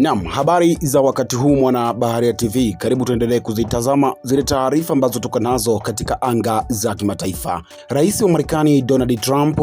Naam, habari za wakati huu mwana Baharia TV. Karibu tuendelee kuzitazama zile taarifa ambazo tuko nazo katika anga za kimataifa. Rais wa Marekani Donald Trump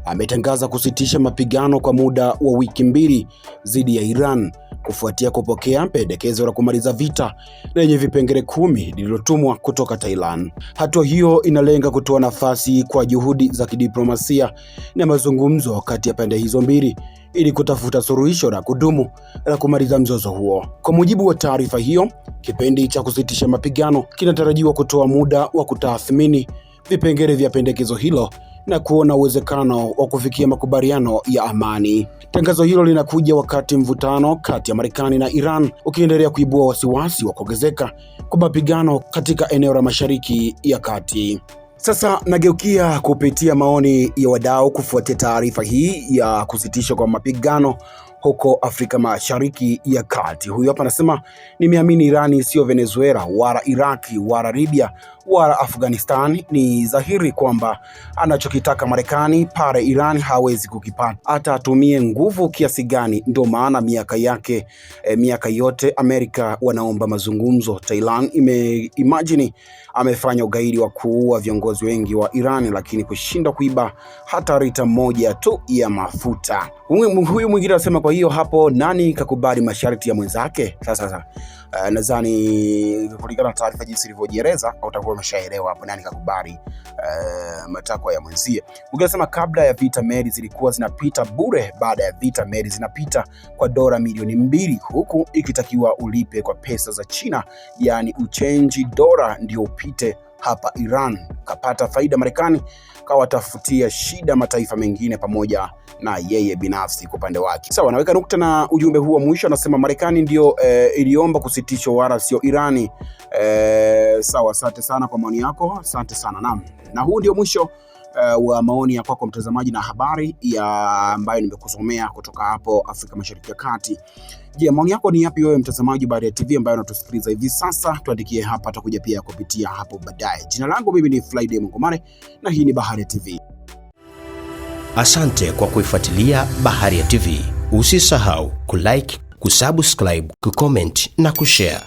ametangaza kusitisha mapigano kwa muda wa wiki mbili dhidi ya Iran kufuatia kupokea pendekezo la kumaliza vita lenye vipengele 10 lililotumwa kutoka Thailand. Hatua hiyo inalenga kutoa nafasi kwa juhudi za kidiplomasia na mazungumzo kati ya pande hizo mbili ili kutafuta suluhisho la kudumu la kumaliza mzozo huo. Kwa mujibu wa taarifa hiyo, kipindi cha kusitisha mapigano kinatarajiwa kutoa muda wa kutathmini vipengele vya pendekezo hilo na kuona uwezekano wa kufikia makubaliano ya amani. Tangazo hilo linakuja wakati mvutano kati ya Marekani na Iran ukiendelea kuibua wasiwasi wa kuongezeka kwa mapigano katika eneo la Mashariki ya Kati. Sasa nageukia kupitia maoni ya wadau kufuatia taarifa hii ya kusitishwa kwa mapigano huko Afrika Mashariki ya Kati. Huyu hapa anasema, nimeamini Irani sio Venezuela wala Iraki wala Libya wala Afghanistan. Ni dhahiri kwamba anachokitaka Marekani pale Iran hawezi kukipata, hata atumie nguvu kiasi gani. Ndio maana miaka yote Amerika wanaomba mazungumzo. Thailand imagine amefanya ugaidi wa kuua viongozi wengi wa Iran, lakini kushindwa kuiba hata lita moja tu ya mafuta. Huyu mwingine anasema, kwa hiyo hapo nani kakubali masharti ya mwenzake? Sasa nadhani kulingana na taarifa jinsi ilivyojieleza utakuwa umeshaelewa hapo nani kakubali matakwa ya mwenzie. Ungesema kabla ya vita meli zilikuwa zinapita bure, baada ya vita meli zinapita kwa dola milioni 2, huku ikitakiwa ulipe kwa pesa za China, yani uchenji dola ndio upite hapa Iran. Kapata faida Marekani, kawatafutia shida mataifa mengine pamoja na yeye binafsi kwa upande wake. Sawa, naweka nukta na ujumbe huu wa mwisho. Anasema Marekani ndio iliomba kusitishwa wala sio Irani. Sawa, asante sana kwa maoni yako, asante sana. Naam, na huu ndio mwisho wa maoni ya kwako mtazamaji na habari ambayo nimekusomea kutoka hapo Afrika Mashariki ya Kati. Je, maoni yako ni yapi wewe mtazamaji wa Baharia TV ambayo unatusikiliza hivi sasa? Tuandikie hapa, tutakuja pia kupitia hapo baadaye. Jina langu mimi ni Friday Mungomare na hii ni Baharia TV. Asante kwa kuifuatilia Baharia TV. Usisahau kulike, kusubscribe, kucomment na kushare.